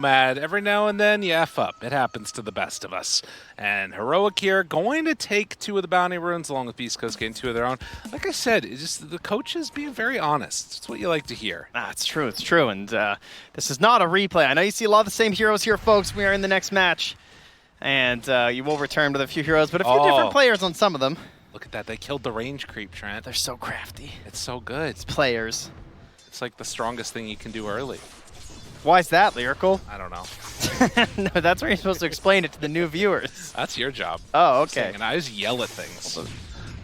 Mad. Every now and then you F up. It happens to the best of us. And Heroic here going to take 2 of the bounty runes along with Beastcoast getting 2 of their own. Like I said, it's just the coaches being very honest. It's what you like to hear. It's true, it's true. And this is not a replay. I know you see a lot of the same heroes here, folks. We are in the next match. And you will return with a few heroes, but a few different players on some of them. Look at that. They killed the range creep, Trent. They're so crafty. It's so good. It's players. It's like the strongest thing you can do early. Why is that, Lyrical? I don't know. No, that's where you're supposed to explain it to the new viewers. That's your job. Oh, okay. And I just yell at things.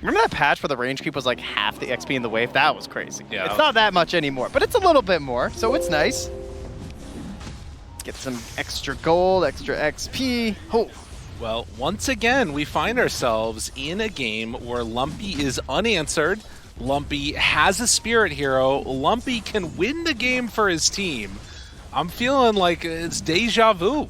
Remember that patch where the range creep was like half the XP in the wave? That was crazy. Yeah. It's not that much anymore, but it's a little bit more, so it's nice. Get some extra gold, extra XP. Oh. Well, once again, we find ourselves in a game where Lumpy is unanswered. Lumpy has a spirit hero. Lumpy can win the game for his team. I'm feeling like it's deja vu.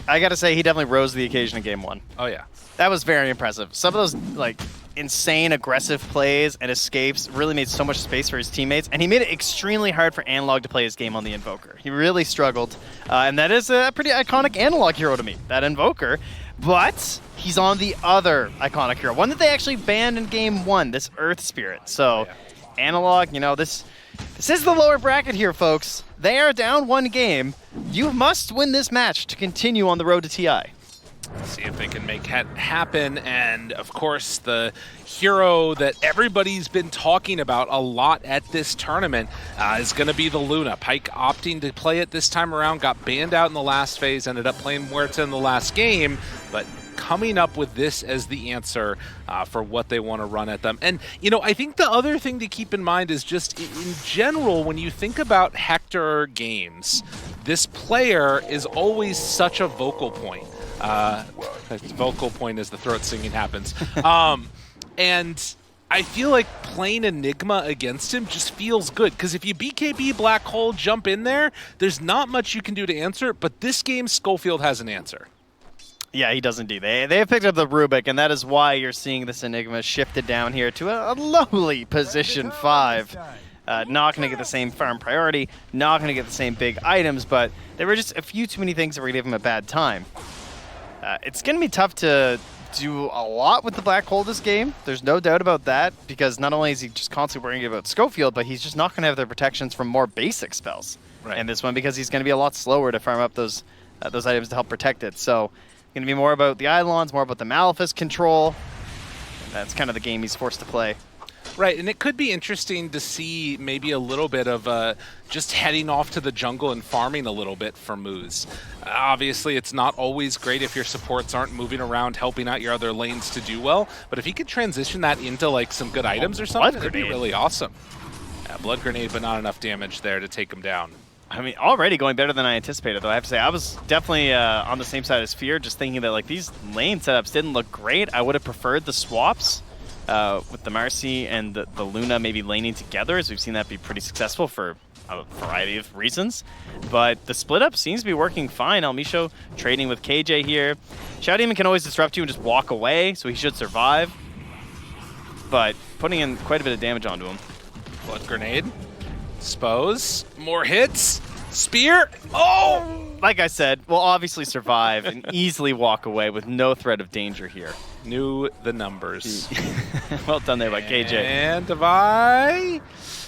I gotta say, he definitely rose to the occasion in game 1. Oh, yeah. That was very impressive. Some of those like insane aggressive plays and escapes really made so much space for his teammates, and he made it extremely hard for Analog to play his game on the Invoker. He really struggled, and that is a pretty iconic Analog hero to me, that Invoker. But he's on the other iconic hero, one that they actually banned in game 1, this Earth Spirit. So Analog, you know, this is the lower bracket here, folks. They are down 1 game. You must win this match to continue on the road to TI. See if they can make it happen. And of course, the hero that everybody's been talking about a lot at this tournament is going to be the Luna. Pyke opting to play it this time around, got banned out in the last phase, ended up playing Muerta in the last game, but coming up with this as the answer for what they want to run at them. And, you know, I think the other thing to keep in mind is just in general, when you think about Hector games, this player is always such a vocal point. Vocal point as the throat singing happens. And I feel like playing Enigma against him just feels good, because if you BKB Black Hole, jump in there, there's not much you can do to answer it, but this game, Schofield has an answer. Yeah, he does indeed. They have picked up the Rubik, and that is why you're seeing this Enigma shifted down here to a lowly position 5. Not going to get the same farm priority, not going to get the same big items, but there were just a few too many things that were going to give him a bad time. It's going to be tough to do a lot with the Black Hole this game. There's no doubt about that, because not only is he just constantly worrying about Schofield, but he's just not going to have the protections from more basic spells in this one, because he's going to be a lot slower to farm up those items to help protect it. So going to be more about the Eidolons, more about the Malefice control. And that's kind of the game he's forced to play. Right, and it could be interesting to see maybe a little bit of just heading off to the jungle and farming a little bit for Moose. Obviously, it's not always great if your supports aren't moving around helping out your other lanes to do well, but if he could transition that into like some good items or something, it'd be really awesome. Yeah, Blood Grenade, but not enough damage there to take him down. I mean, already going better than I anticipated, though. I have to say, I was definitely on the same side as Fear, just thinking that like these lane setups didn't look great. I would have preferred the swaps with the Marcy and the Luna maybe laning together, as we've seen that be pretty successful for a variety of reasons. But the split up seems to be working fine. Almisho trading with KJ here. Shadow Demon can always disrupt you and just walk away, so he should survive. But putting in quite a bit of damage onto him. Blood Grenade. Spose. More hits. Spear. Oh! Like I said, we'll obviously survive and easily walk away with no threat of danger here. Knew the numbers. Well done there by KJ. And Devi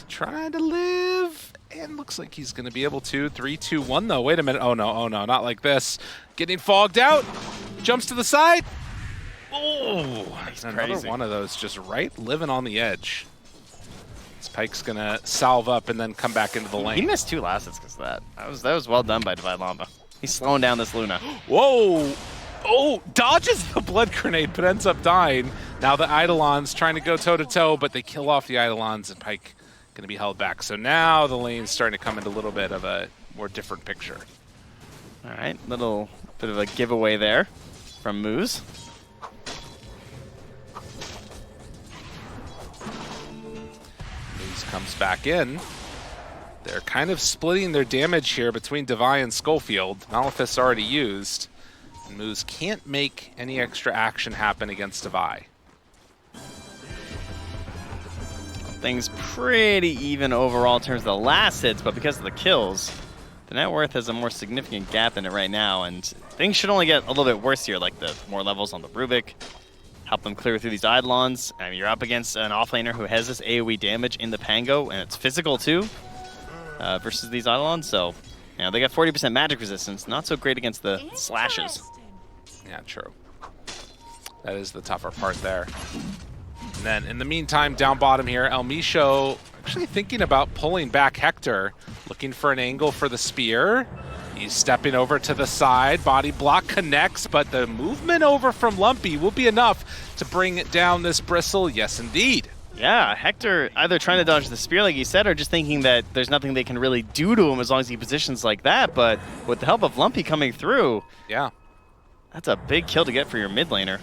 trying to live. And looks like he's going to be able to. 3, 2, 1 though. Wait a minute. Oh no, not like this. Getting fogged out. Jumps to the side. Oh, another crazy. One of those just living on the edge. Pyke's going to salve up and then come back into the lane. He missed 2 last hits because of that. That was well done by Divide Lamba. He's slowing down this Luna. Whoa! Oh, dodges the Blood Grenade, but ends up dying. Now the Eidolons trying to go toe-to-toe, but they kill off the Eidolons, and Pyke going to be held back. So now the lane's starting to come into a little bit of a more different picture. All right, little bit of a giveaway there from Moose. Comes back in. They're kind of splitting their damage here between Devi and Schofield. Malefice already used. And Moose can't make any extra action happen against Devi. Things pretty even overall in terms of the last hits, but because of the kills, The net worth has a more significant gap in it right now, and things should only get a little bit worse here, like the more levels on the Rubik. Help them clear through these Eidolons. I mean, you're up against an offlaner who has this AoE damage in the Pango, and it's physical too, versus these Eidolons. So, you know, they got 40% magic resistance. Not so great against the slashes. Yeah, true. That is the tougher part there. And then, in the meantime, down bottom here, El Micho actually thinking about pulling back Hector, looking for an angle for the spear. He's stepping over to the side. Body block connects, but the movement over from Lumpy will be enough to bring down this Bristle. Yes, indeed. Yeah, Hector either trying to dodge the spear, like you said, or just thinking that there's nothing they can really do to him as long as he positions like that. But with the help of Lumpy coming through, yeah, that's a big kill to get for your mid laner.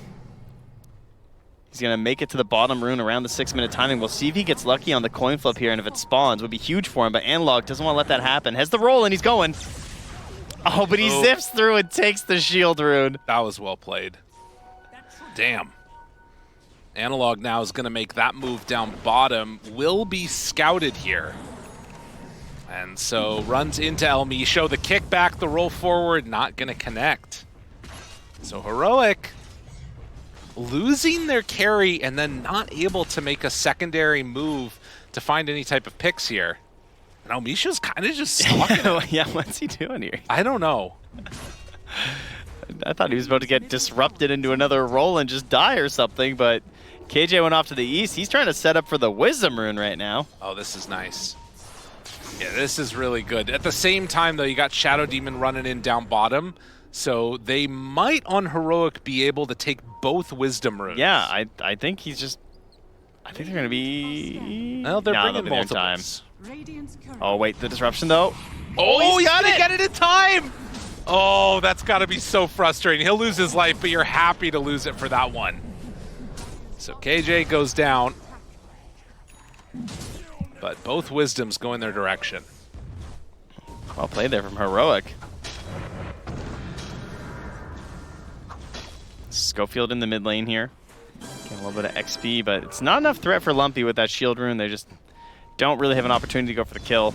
He's going to make it to the bottom rune around the 6-minute timing. We'll see if he gets lucky on the coin flip here, and if it spawns, would be huge for him. But Analog doesn't want to let that happen. Has the roll, and he's going. Oh, but he zips through and takes the shield rune. That was well played. Damn. Analog now is going to make that move down bottom. Will be scouted here. And so runs into El Micho. The kickback, the roll forward, not going to connect. So Heroic losing their carry and then not able to make a secondary move to find any type of picks here. And El Micho's kind of just stalking. Yeah, what's he doing here? I don't know. I thought he was about to get disrupted into another roll and just die or something, but KJ went off to the east. He's trying to set up for the Wisdom Rune right now. Oh, this is nice. Yeah, this is really good. At the same time, though, you got Shadow Demon running in down bottom, so they might, on Heroic, be able to take both Wisdom Runes. Yeah, I think he's just... I think they're going to be... Well, they're bringing multiples. Oh, wait, the disruption, though. Oh, he got to get it in time! Oh, that's got to be so frustrating. He'll lose his life, but you're happy to lose it for that one. So KJ goes down. But both Wisdoms go in their direction. Well played there from Heroic. Schofield in the mid lane here. Getting a little bit of XP, but it's not enough threat for Lumpy with that shield rune. They just don't really have an opportunity to go for the kill.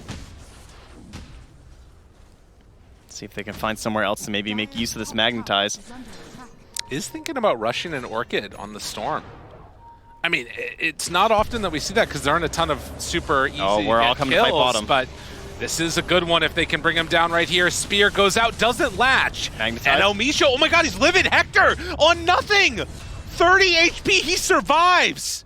See if they can find somewhere else to maybe make use of this Magnetize. Is thinking about rushing an Orchid on the Storm. I mean, it's not often that we see that because there aren't a ton of super easy we're all coming to fight bottom. But this is a good one if they can bring him down right here. Spear goes out, doesn't latch. Magnetize. And El Micho, oh my god, he's living. Hector on nothing. 30 HP, he survives.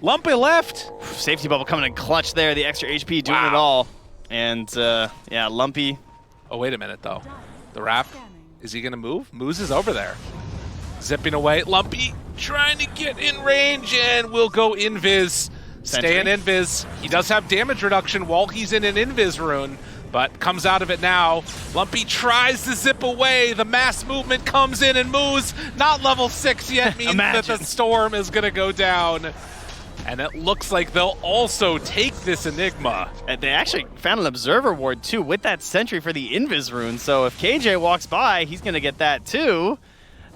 Lumpy left. Safety bubble coming in clutch there. The extra HP doing it all. And yeah, Lumpy. Oh, wait a minute though. The wrap, is he gonna move? Moose is over there. Zipping away, Lumpy trying to get in range and will go invis. Stay in invis. He does have damage reduction while he's in an invis rune, but comes out of it now. Lumpy tries to zip away. The mass movement comes in and moves. Not level 6 yet, means that the Storm is gonna go down. And it looks like they'll also take this Enigma. And they actually found an Observer Ward too with that Sentry for the Invis rune. So if KJ walks by, he's gonna get that too.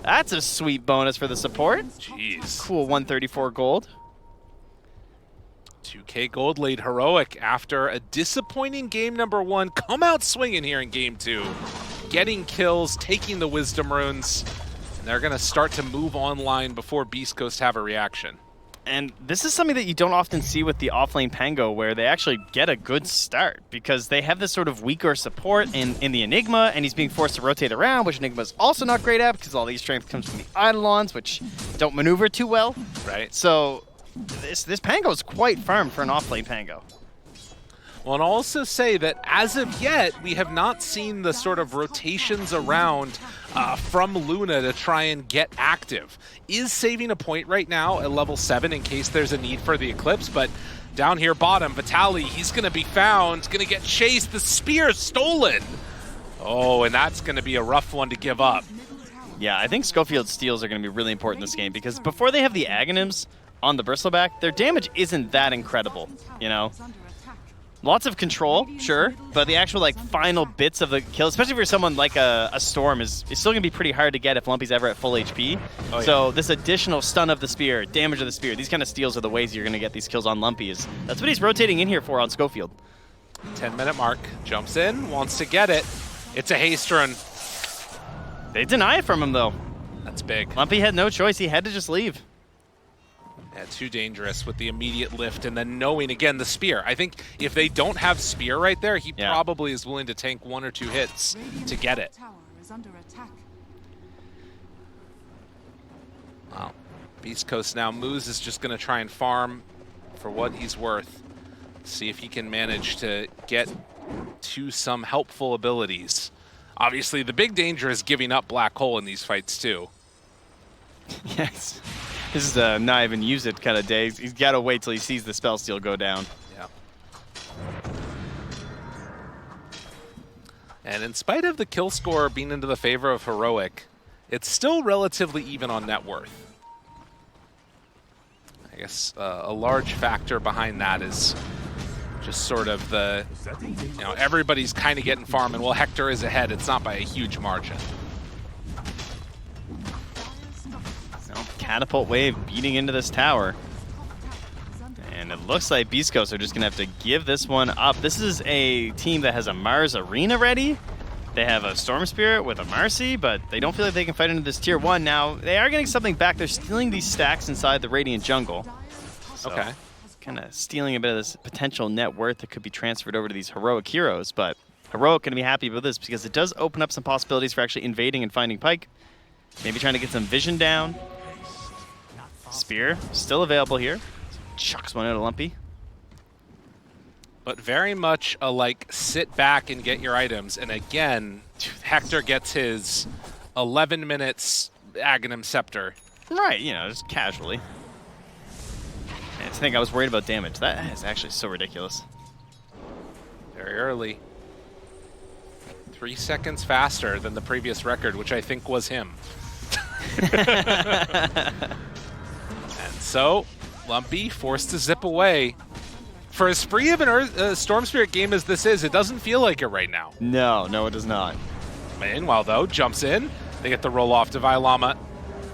That's a sweet bonus for the support. Jeez. Cool 134 gold. 2K gold lead. Heroic, after a disappointing game number 1, come out swinging here in game 2. Getting kills, taking the Wisdom Runes, and they're going to start to move online before Beastcoast have a reaction. And this is something that you don't often see with the offlane Pango, where they actually get a good start, because they have this sort of weaker support in the Enigma, and he's being forced to rotate around, which Enigma's also not great at, because all these strength comes from the Eidolons, which don't maneuver too well. Right. So this Pango is quite firm for an offlane Pango. Well, and I'll also say that as of yet, we have not seen the sort of rotations around from Luna to try and get active. Is saving a point right now at level 7 in case there's a need for the Eclipse, but down here bottom, Vitaly, he's going to be found, going to get chased, the spear stolen. Oh, and that's going to be a rough one to give up. Yeah, I think Schofield's steals are going to be really important in this game, because before they have the Aghanims on the Bristleback, their damage isn't that incredible, you know? Lots of control, sure, but the actual like final bits of the kill, especially if you're someone like a Storm, is still going to be pretty hard to get if Lumpy's ever at full HP. Oh, yeah. So this additional stun of the spear, damage of the spear, these kind of steals are the ways you're going to get these kills on Lumpy. That's what he's rotating in here for on Schofield. 10-minute mark. Jumps in, wants to get it. It's a haste run. They deny it from him, though. That's big. Lumpy had no choice. He had to just leave. Yeah, too dangerous with the immediate lift and then knowing, again, the spear. I think if they don't have spear right there, he probably is willing to tank 1 or 2 hits to get it. Wow. Beastcoast now. Moose is just going to try and farm for what he's worth. See if he can manage to get to some helpful abilities. Obviously, the big danger is giving up Black Hole in these fights, too. Yes. This is a not even use it kind of day. He's got to wait till he sees the spell steal go down. Yeah. And in spite of the kill score being into the favor of Heroic, it's still relatively even on net worth. I guess a large factor behind that is just sort of the, everybody's kind of getting farm, and while Hector is ahead, it's not by a huge margin. Catapult wave beating into this tower. And it looks like Beastcoast are just going to have to give this one up. This is a team that has a Mars Arena ready. They have a Storm Spirit with a Marcy, but they don't feel like they can fight into this tier 1. Now, they are getting something back. They're stealing these stacks inside the Radiant Jungle. So, okay. Kind of stealing a bit of this potential net worth that could be transferred over to these Heroic heroes. But Heroic going to be happy with this because it does open up some possibilities for actually invading and finding Pyke. Maybe trying to get some vision down. Spear still available here. Chucks one out of Lumpy. But very much a sit back and get your items. And again, Hector gets his 11 minutes Aghanim Scepter. Right, just casually. And to think I was worried about damage. That is actually so ridiculous. Very early. 3 seconds faster than the previous record, which I think was him. And so, Lumpy forced to zip away. For as free of a Storm Spirit game as this is, it doesn't feel like it right now. No, it does not. Meanwhile, though, jumps in. They get the roll-off to Vilama.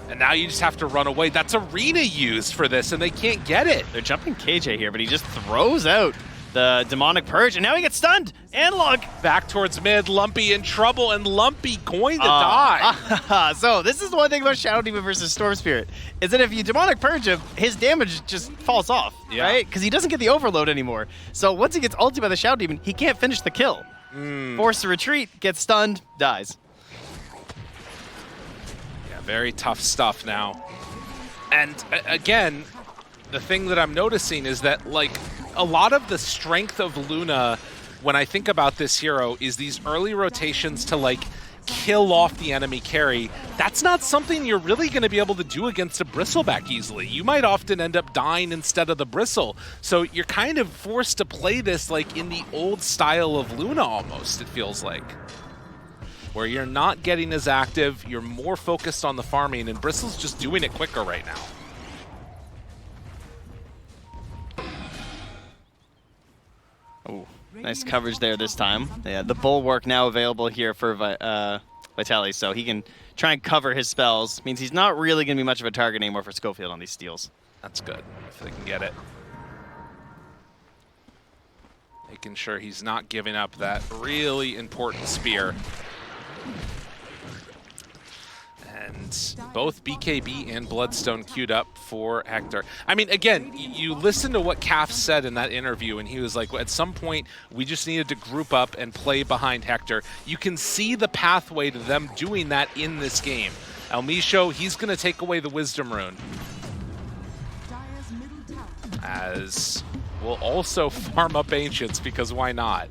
And now you just have to run away. That's Arena used for this, and they can't get it. They're jumping KJ here, but he just throws out the Demonic Purge, and now he gets stunned. Analog. Back towards mid. Lumpy in trouble, and Lumpy going to die. So this is the one thing about Shadow Demon versus Storm Spirit, is that if you Demonic Purge him, his damage just falls off, right? Because he doesn't get the overload anymore. So once he gets ulted by the Shadow Demon, he can't finish the kill. Forced to retreat, gets stunned, dies. Yeah, very tough stuff now. And again, the thing that I'm noticing is that, a lot of the strength of Luna, when I think about this hero, is these early rotations to, kill off the enemy carry. That's not something you're really going to be able to do against a Bristleback easily. You might often end up dying instead of the Bristle. So you're kind of forced to play this, in the old style of Luna almost, it feels like. Where you're not getting as active, you're more focused on the farming, and Bristle's just doing it quicker right now. Oh, nice coverage there this time. Yeah, the Bulwark now available here for Vitaly, so he can try and cover his spells. Means he's not really going to be much of a target anymore for Schofield on these steals. That's good, if they can get it. Making sure he's not giving up that really important spear. And both BKB and Bloodstone queued up for Hector. I mean, again, you listen to what Calf said in that interview, and he was like, at some point, we just needed to group up and play behind Hector. You can see the pathway to them doing that in this game. Elmisho, he's going to take away the Wisdom Rune. As we'll also farm up Ancients, because why not?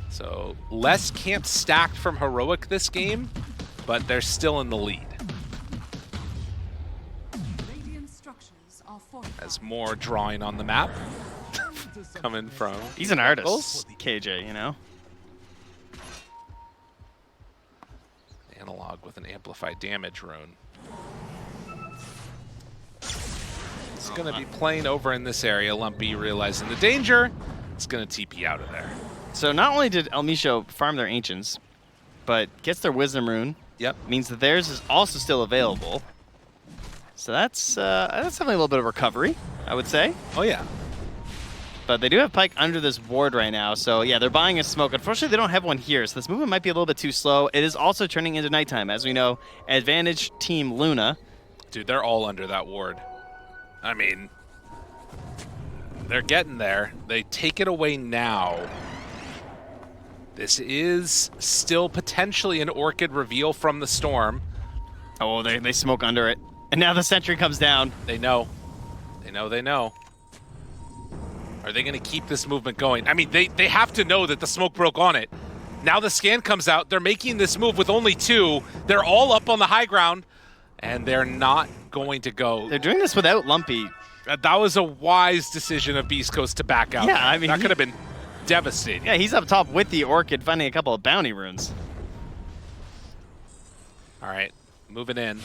So, less camp stacked from Heroic this game, but they're still in the lead. As more drawing on the map coming from... He's an artist, KJ, Analog with an amplified damage rune. It's going to be playing over in this area. Lumpy realizing the danger. It's going to TP out of there. So not only did Elmisho farm their Ancients, but gets their Wisdom Rune. Yep. Means that theirs is also still available. So that's definitely a little bit of recovery, I would say. Oh, yeah. But they do have Pyke under this ward right now, so yeah, they're buying a smoke. Unfortunately, they don't have one here, so this movement might be a little bit too slow. It is also turning into nighttime, as we know. Advantage Team Luna. Dude, they're all under that ward. I mean, they're getting there. They take it away now. This is still potentially an Orchid reveal from the Storm. Oh, they smoke under it. And now the sentry comes down. They know. They know. Are they going to keep this movement going? I mean, they have to know that the smoke broke on it. Now the scan comes out. They're making this move with only 2. They're all up on the high ground, and they're not going to go. They're doing this without Lumpy. That was a wise decision of Beastcoast to back out. Yeah, I mean, that could have been devastating. Yeah, he's up top with the Orchid, finding a couple of bounty runes. All right, moving in.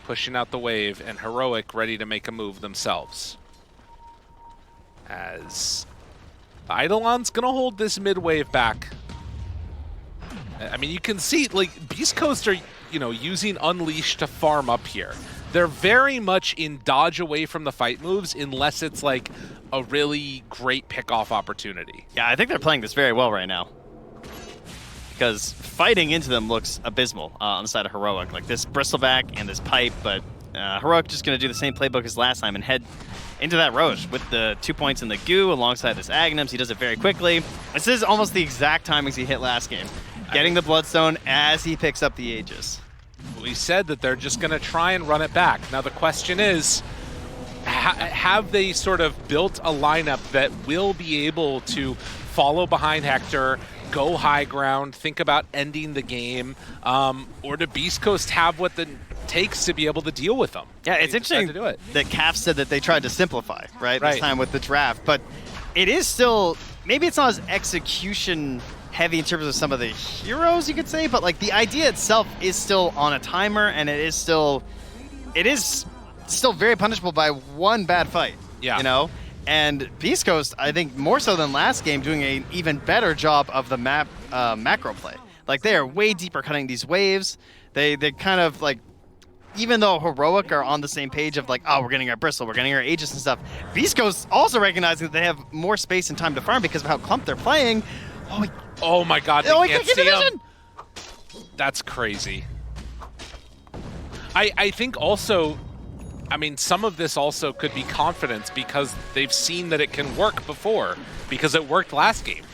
Pushing out the wave, and Heroic ready to make a move themselves. As Eidolon's gonna hold this mid wave back. I mean, you can see, like, Beastcoast are, using Unleash to farm up here. They're very much in dodge away from the fight moves unless it's, like, a really great pick-off opportunity. Yeah, I think they're playing this very well right now. Because fighting into them looks abysmal on the side of Heroic. Like this Bristleback and this Pipe, but Heroic just going to do the same playbook as last time and head into that Roche with the 2 points in the goo alongside this Aghanims. He does it very quickly. This is almost the exact timings he hit last game. Getting the Bloodstone as he picks up the Aegis. We said that they're just going to try and run it back. Now the question is, have they sort of built a lineup that will be able to follow behind Hector, go high ground, think about ending the game, or do Beastcoast have what it takes to be able to deal with them? Yeah, it's interesting to do it. that CAF said that they tried to simplify, right? Right. This time with the draft, but it is still, maybe it's not as execution heavy in terms of some of the heroes, you could say, but like the idea itself is still on a timer, and it is still very punishable by one bad fight. Yeah. And Beastcoast, I think more so than last game, doing an even better job of the map macro play. Like they are way deeper cutting these waves. They kind of like, even though Heroic are on the same page of like, oh, we're getting our Bristle, we're getting our Aegis and stuff, Beastcoast also recognizing that they have more space and time to farm because of how clumped they're playing. Oh my god, they can't see him. That's crazy. I think also, I mean, some of this also could be confidence because they've seen that it can work before, because it worked last game.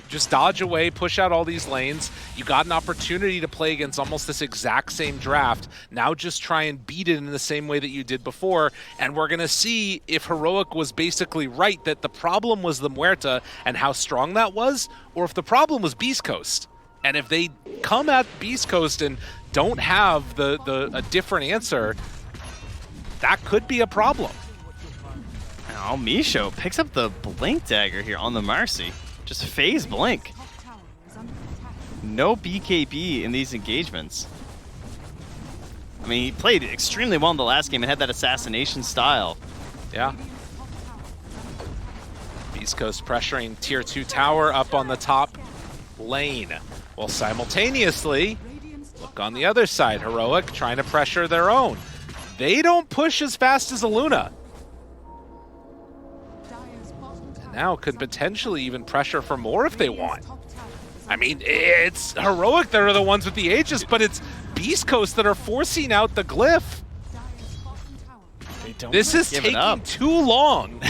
Just dodge away, push out all these lanes. You got an opportunity to play against almost this exact same draft. Now just try and beat it in the same way that you did before, and we're going to see if Heroic was basically right that the problem was the Muerta and how strong that was, or if the problem was Beastcoast. And if they come at Beastcoast and don't have a different answer, that could be a problem. Now Misho picks up the Blink Dagger here on the Marcy. Just phase blink. No BKB in these engagements. I mean, he played extremely well in the last game and had that assassination style. Yeah. Beastcoast pressuring tier 2 tower up on the top lane. While simultaneously, look on the other side, Heroic trying to pressure their own. They don't push as fast as a Luna. Now could potentially even pressure for more if they want. I mean, it's Heroic that are the ones with the Aegis, but it's Beastcoast that are forcing out the glyph. This is taking too long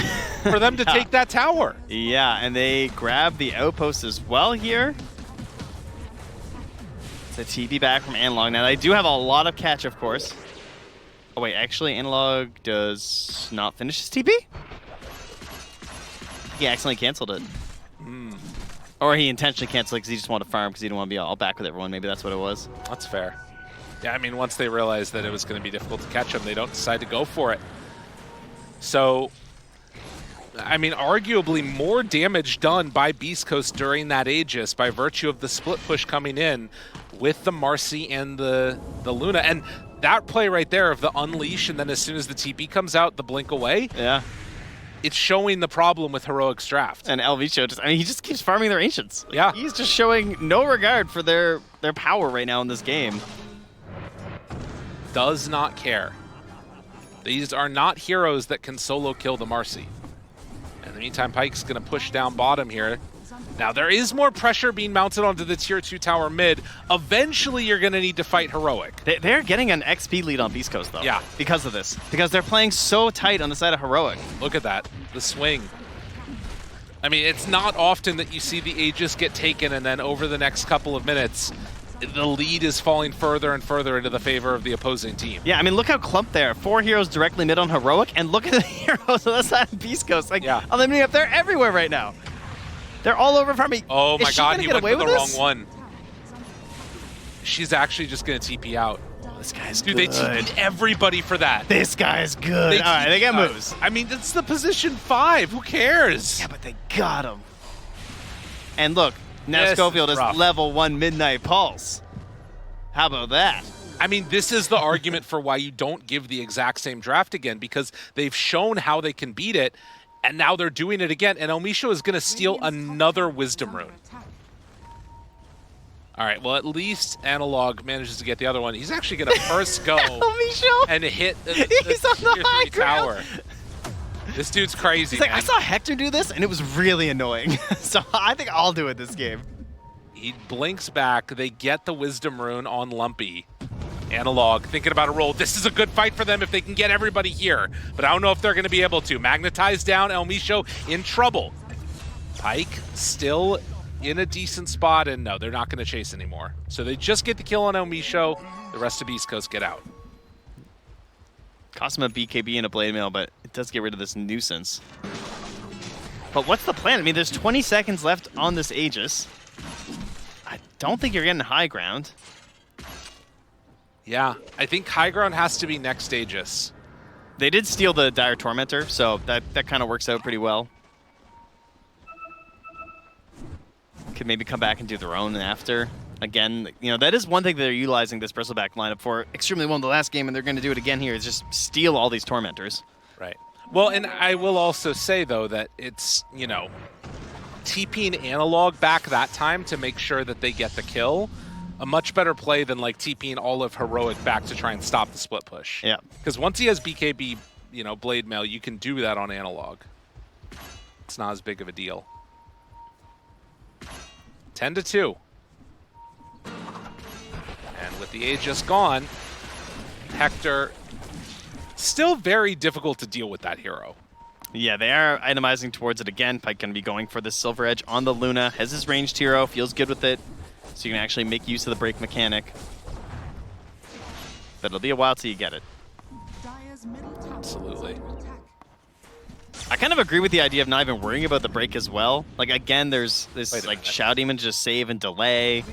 for them to take that tower. Yeah, and they grab the outpost as well here. It's a TP back from Analog. Now, they do have a lot of catch, of course. Oh, wait, actually, Analog does not finish his TP? He accidentally canceled it. Or he intentionally canceled it because he just wanted to farm because he didn't want to be all back with everyone. Maybe that's what it was. That's fair. Yeah, I mean, once they realized that it was going to be difficult to catch him, they don't decide to go for it. So, I mean, arguably more damage done by Beastcoast during that Aegis by virtue of the split push coming in with the Marcy and the Luna. And that play right there of the Unleash, and then as soon as the TP comes out, the blink away. Yeah. It's showing the problem with Heroic's draft. And LVCho just, I mean, he just keeps farming their Ancients. Yeah. He's just showing no regard for their power right now in this game. Does not care. These are not heroes that can solo kill the Marcy. In the meantime, Pyke's going to push down bottom here. Now, there is more pressure being mounted onto the tier 2 tower mid. Eventually, you're going to need to fight Heroic. They're getting an XP lead on Beastcoast, though. Yeah. Because of this. Because they're playing so tight on the side of Heroic. Look at that. The swing. I mean, it's not often that you see the Aegis get taken and then over the next couple of minutes, the lead is falling further and further into the favor of the opposing team. Yeah, I mean, look how clumped they are. 4 heroes directly mid on Heroic, and look at the heroes on the side of Beastcoast. Like, yeah. Eliminating up there everywhere right now. They're all over farming. Oh my god, he went for the wrong this? one. She's actually just going to TP out. Oh, this guy's Dude, good. they TP'd everybody for that. This guy's good. All right, they get moves. I mean, it's the position 5. Who cares? Yeah, but they got him. And look, now This Schofield is is rough. level 1 Midnight Pulse. How about that? I mean, this is the argument for why you don't give the exact same draft again, because they've shown how they can beat it, and now they're doing it again, and Elmisho is going to steal another Wisdom Rune. All right, well, at least Analog manages to get the other one. He's actually going to first go Elmisho? and hit the He's on the tier 3 high tower. ground. This dude's crazy, He's like, man. I saw Hector do this, and it was really annoying. So I think I'll do it this game. He blinks back. They get the Wisdom Rune on Lumpy. Analog thinking about a roll. This is a good fight for them if they can get everybody here. But I don't know if they're going to be able to. Magnetize down. Elmisho in trouble. Pyke still in a decent spot. And no, they're not going to chase anymore. So they just get the kill on Elmisho. The rest of Beastcoast get out. Cost him a BKB and a Blade Mail, but it does get rid of this nuisance. But what's the plan? I mean, there's 20 seconds left on this Aegis. I don't think you're getting high ground. Yeah, I think high ground has to be next Aegis. They did steal the Dire Tormentor, so that kind of works out pretty well. Could maybe come back and do their own after. Again, you know, that is one thing that they're utilizing this Bristleback lineup for extremely well in the last game, and they're going to do it again here, is just steal all these Tormentors. Right. Well, and I will also say, though, that it's, you know, TPing Analog back that time to make sure that they get the kill, a much better play than, like, TPing all of Heroic back to try and stop the split push. Yeah. Because once he has BKB, you know, Blade Mail, you can do that on Analog. It's not as big of a deal. 10-2. And with the Aegis gone, Hector still very difficult to deal with that hero. Yeah, they are itemizing towards it again. Pyke going to be going for the Silver Edge on the Luna. Has his ranged hero, feels good with it. So you can actually make use of the break mechanic. But it'll be a while till you get it. Absolutely. I kind of agree with the idea of not even worrying about the break as well. Like, again, there's this like Shadow Demon just save and delay.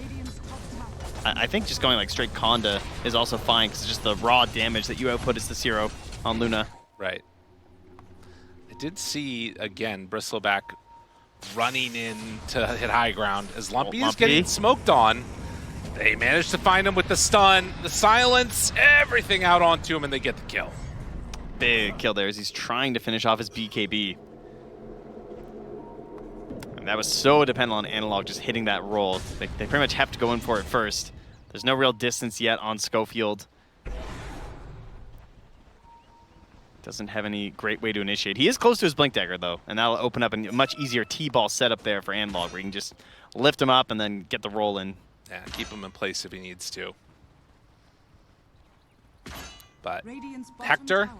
I think just going like straight Conda is also fine because it's just the raw damage that you output as the Zero on Luna. Right. I did see, again, Bristleback running in to hit high ground as Lumpy is getting smoked on. They managed to find him with the stun, the silence, everything out onto him, and they get the kill. Big kill there as he's trying to finish off his BKB. And that was so dependent on Analog just hitting that roll. They pretty much have to go in for it first. There's no real distance yet on Schofield. Doesn't have any great way to initiate. He is close to his Blink Dagger, though, and that'll open up a much easier T-ball setup there for Analog, where you can just lift him up and then get the roll in. Yeah, keep him in place if he needs to. But Hector,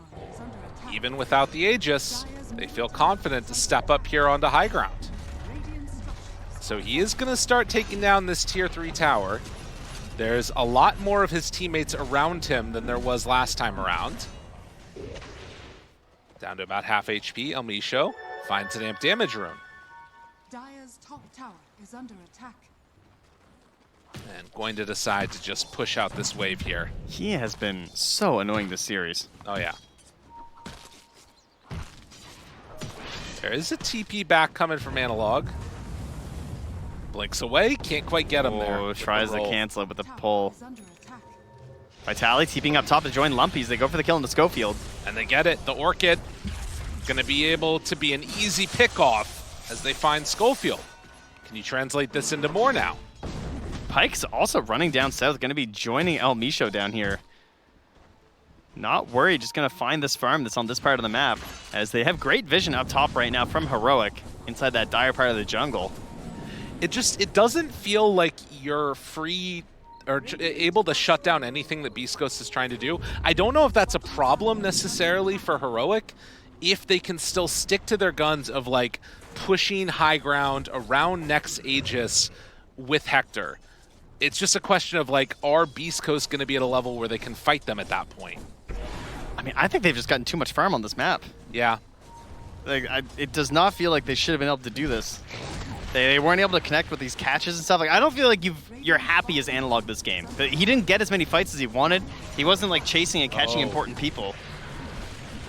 even without the Aegis, they feel confident to step up here onto high ground. So he is going to start taking down this tier 3 tower. There's a lot more of his teammates around him than there was last time around. Down to about half HP, Elmisho finds an amp damage rune. Dire's top tower is under attack. And going to decide to just push out this wave here. He has been so annoying this series. Oh, yeah. There is a TP back coming from Analog. Blinks away, can't quite get him there. Oh, tries to cancel it with the Tower pull. is under attack. Vitali TPing up top to join Lumpies. They go for the kill into Schofield. And they get it. The Orchid going to be able to be an easy pick-off as they find Schofield. Can you translate this into more now? Pyke's also running down south, going to be joining Elmisho down here. not worried, just going to find this farm that's on this part of the map, as they have great vision up top right now from Heroic inside that dire part of the jungle. It doesn't feel like you're free or able to shut down anything that Beastcoast is trying to do. I don't know if that's a problem necessarily for Heroic, if they can still stick to their guns of like pushing high ground around next Aegis with Hector. It's just a question of like, are Beastcoast going to be at a level where they can fight them at that point? I mean, I think they've just gotten too much farm on this map. Yeah. Like, it does not feel like they should have been able to do this. They weren't able to connect with these catches and stuff. Like, I don't feel like you're happy as Analog this game. He didn't get as many fights as he wanted. He wasn't like chasing and catching important people.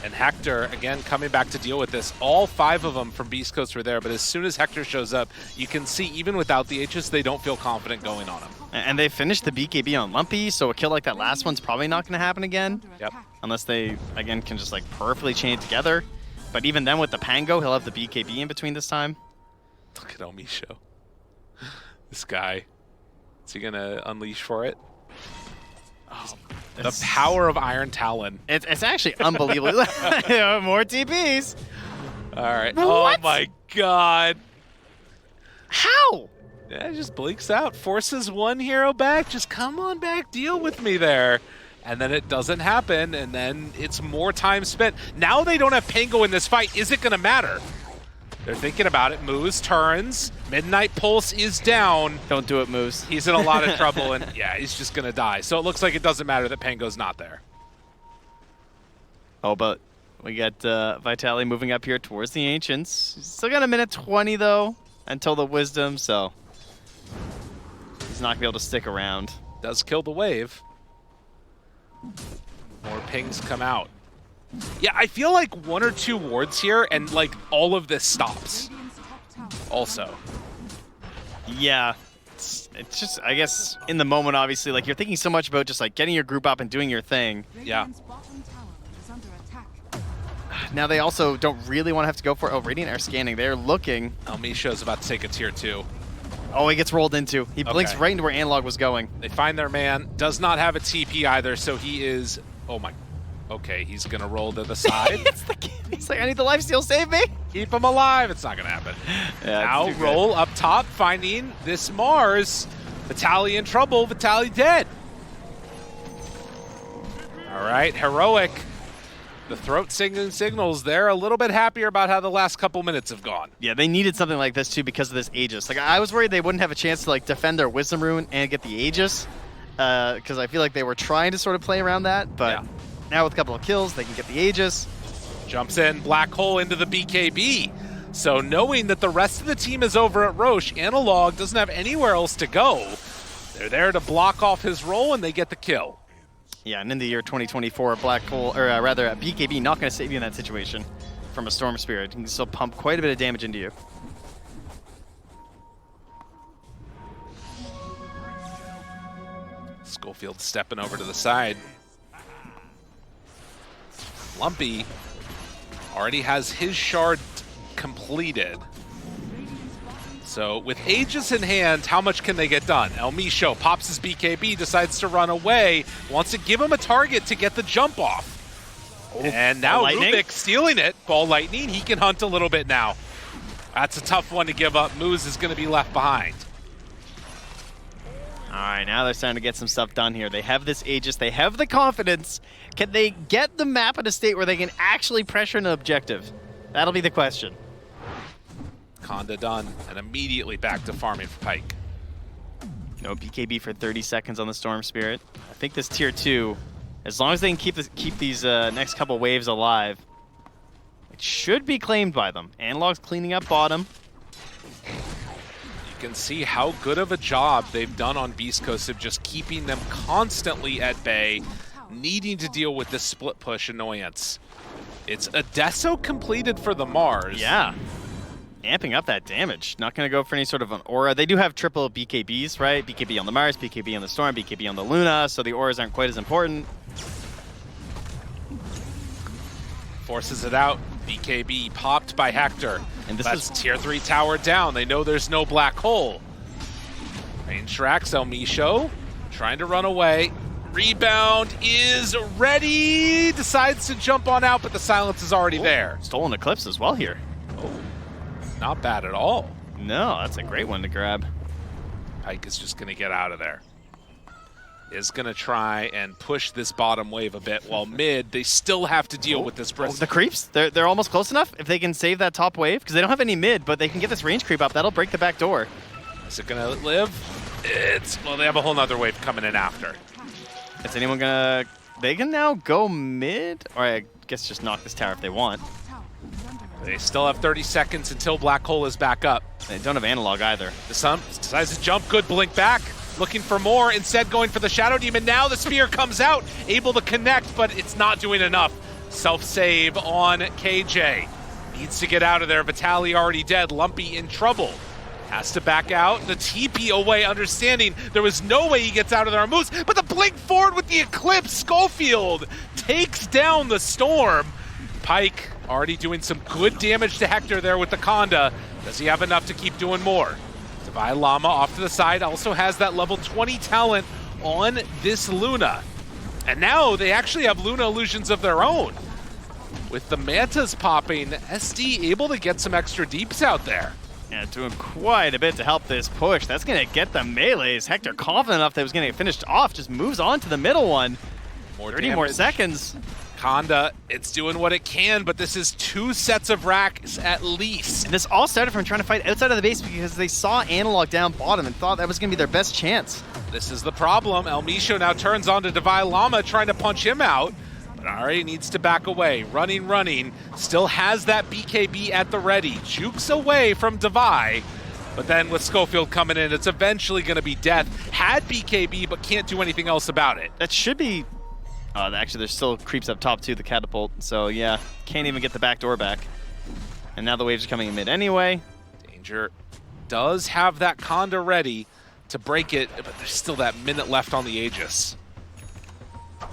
And Hector, again, coming back to deal with this. All 5 of them from Beastcoast were there, but as soon as Hector shows up, you can see even without the H's, they don't feel confident going on him. And they finished the BKB on Lumpy, so a kill like that last one's probably not going to happen again. Yep. Unless they, again, can just like perfectly chain it together. But even then with the Pango, he'll have the BKB in between this time. Look at Omisho. This guy. Is he going to unleash for it? Oh, the power of Iron Talon. It's actually unbelievable. More TPs. All right. What? Oh my god. How? Yeah, it just blinks out. Forces one hero back. Just come on back. Deal with me there. And then it doesn't happen. And then it's more time spent. Now they don't have Pango in this fight. Is it going to matter? They're thinking about it. Moose turns. Midnight Pulse is down. Don't do it, Moose. He's in a lot of trouble, and yeah, he's just going to die. So it looks like it doesn't matter that Pango's not there. Oh, but we got Vitaly moving up here towards the Ancients. Still got a minute 20, though, until the Wisdom, so he's not going to be able to stick around. Does kill the wave. More pings come out. Yeah, I feel like 1 or 2 wards here, and like all of this stops. Also. Yeah, it's just, I guess, in the moment, obviously, like you're thinking so much about just like getting your group up and doing your thing. Yeah. Now they also don't really want to have to go for it. Oh, Radiant are scanning. They're looking. Misho's about to take a tier 2. Oh, he gets rolled into. He blinks right into where Analog was going. They find their man. Does not have a TP either, so he is... Oh my... Okay, he's going to roll to the side. He's like, I need the lifesteal, save me. Keep him alive. It's not going to happen. Yeah, now roll up top, finding this Mars. Vitaly in trouble. Vitaly dead. All right, Heroic. The throat singing signals. They're a little bit happier about how the last couple minutes have gone. Yeah, they needed something like this too because of this Aegis. Like I was worried they wouldn't have a chance to like defend their Wisdom Rune and get the Aegis, because I feel like they were trying to sort of play around that. But now with a couple of kills, they can get the Aegis. Jumps in, black hole into the BKB. So knowing that the rest of the team is over at Roche, Analog doesn't have anywhere else to go. They're there to block off his roll, and they get the kill. Yeah, and in the year 2024, Black Hole, or rather, a BKB not going to save you in that situation from a Storm Spirit. You can still pump quite a bit of damage into you. Schofield stepping over to the side. Lumpy already has his shard completed. So with Aegis in hand, how much can they get done? Misho pops his BKB, decides to run away, wants to give him a target to get the jump off. Oh, and now Rubik stealing it. Ball Lightning, he can hunt a little bit now. That's a tough one to give up. Moose is going to be left behind. All right, now they're starting to get some stuff done here. They have this Aegis, they have the confidence. Can they get the map in a state where they can actually pressure an objective? That'll be the question. Conda done, and immediately back to farming for Pike. No BKB for 30 seconds on the Storm Spirit. I think this tier 2, as long as they can keep these next couple waves alive, it should be claimed by them. Analog's cleaning up bottom. You can see how good of a job they've done on Beastcoast of just keeping them constantly at bay, needing to deal with this split push annoyance. It's a Deso completed for the Mars. Yeah. Amping up that damage. Not going to go for any sort of an aura. They do have triple BKBs, right? BKB on the Mars, BKB on the Storm, BKB on the Luna, so the auras aren't quite as important. Forces it out. BKB popped by Hector. And that's tier 3 tower down. They know there's no black hole. Range tracks Misho trying to run away. Rebound is ready. Decides to jump on out, but the silence is already there. Stolen Eclipse as well here. Not bad at all. No, that's a great one to grab. Pyke is just going to get out of there. Is going to try and push this bottom wave a bit, while mid, they still have to deal with this Bristle. The creeps, they're almost close enough. If they can save that top wave, because they don't have any mid, but they can get this range creep up. That'll break the back door. Is it going to live? Well, they have a whole nother wave coming in after. Is anyone gonna... They can now go mid? Or I guess just knock this tower if they want. They still have 30 seconds until Black Hole is back up. They don't have analog either. The Sun decides to jump, good blink back. Looking for more, instead going for the Shadow Demon. Now the spear comes out, able to connect, but it's not doing enough. Self-save on KJ. Needs to get out of there. Vitali already dead. Lumpy in trouble. Has to back out. The TP away, understanding there was no way he gets out of there on moves, but the blink forward with the Eclipse. Schofield takes down the Storm. Pyke already doing some good damage to Hector there with the Conda. Does he have enough to keep doing more? Divine Llama off to the side also has that level 20 talent on this Luna. And now they actually have Luna illusions of their own. With the Mantas popping, SD able to get some extra deeps out there. Yeah, doing quite a bit to help this push. That's going to get the melees. Hector, confident enough that he was going to get finished off, just moves on to the middle one. 30 more seconds. Conda, it's doing what it can, but this is 2 sets of racks at least. And this all started from trying to fight outside of the base because they saw analog down bottom and thought that was going to be their best chance. This is the problem. El Misho now turns on to Divine Llama, trying to punch him out. But already needs to back away. Running. Still has that BKB at the ready. Jukes away from Devi. But then with Schofield coming in, it's eventually going to be death. Had BKB, but can't do anything else about it. That should be... actually, there's still creeps up top too, the catapult. So yeah, can't even get the back door back. And now the waves are coming in mid anyway. Danger does have that Conda ready to break it, but there's still that minute left on the Aegis.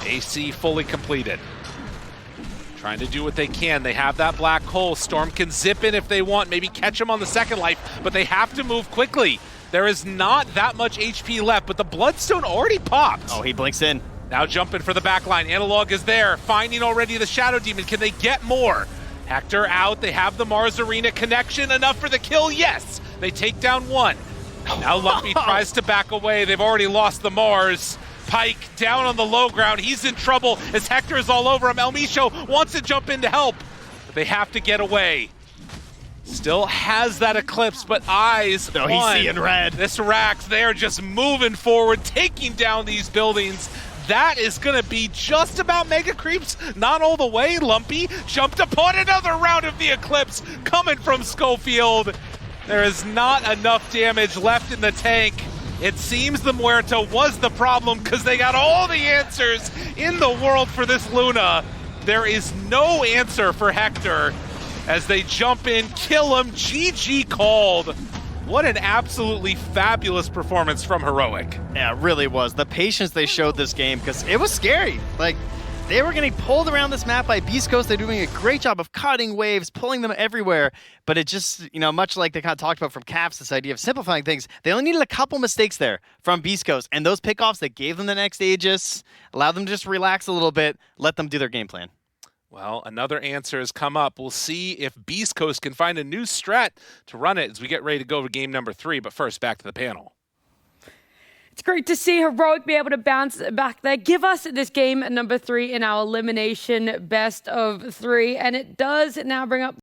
AC fully completed. Trying to do what they can. They have that black hole. Storm can zip in if they want, maybe catch him on the second life, but they have to move quickly. There is not that much HP left, but the Bloodstone already popped. Oh, he blinks in. Now jumping for the backline. Analog is there, finding already the Shadow Demon. Can they get more? Hector out. They have the Mars Arena connection. Enough for the kill? Yes. They take down one. Now Lumpy tries to back away. They've already lost the Mars. Pyke down on the low ground. He's in trouble as Hector is all over him. El Misho wants to jump in to help, but they have to get away. Still has that Eclipse, but eyes on. He's seeing red. This Rax, they're just moving forward, taking down these buildings. That is going to be just about Mega Creeps. Not all the way. Lumpy jumped upon another round of the Eclipse coming from Schofield. There is not enough damage left in the tank. It seems the Muerta was the problem because they got all the answers in the world for this Luna. There is no answer for Hector as they jump in, kill him. GG called. What an absolutely fabulous performance from Heroic. Yeah, it really was. The patience they showed this game, because it was scary. Like, they were getting pulled around this map by Beastcoast. They're doing a great job of cutting waves, pulling them everywhere. But it just, much like they kind of talked about from Caps, this idea of simplifying things, they only needed a couple mistakes there from Beastcoast. And those pickoffs that gave them the next Aegis, allowed them to just relax a little bit, let them do their game plan. Well, another answer has come up. We'll see if Beastcoast can find a new strat to run it as we get ready to go to game number 3. But first, back to the panel. It's great to see Heroic be able to bounce back there. Give us this game number 3 in our elimination best of 3. And it does now bring up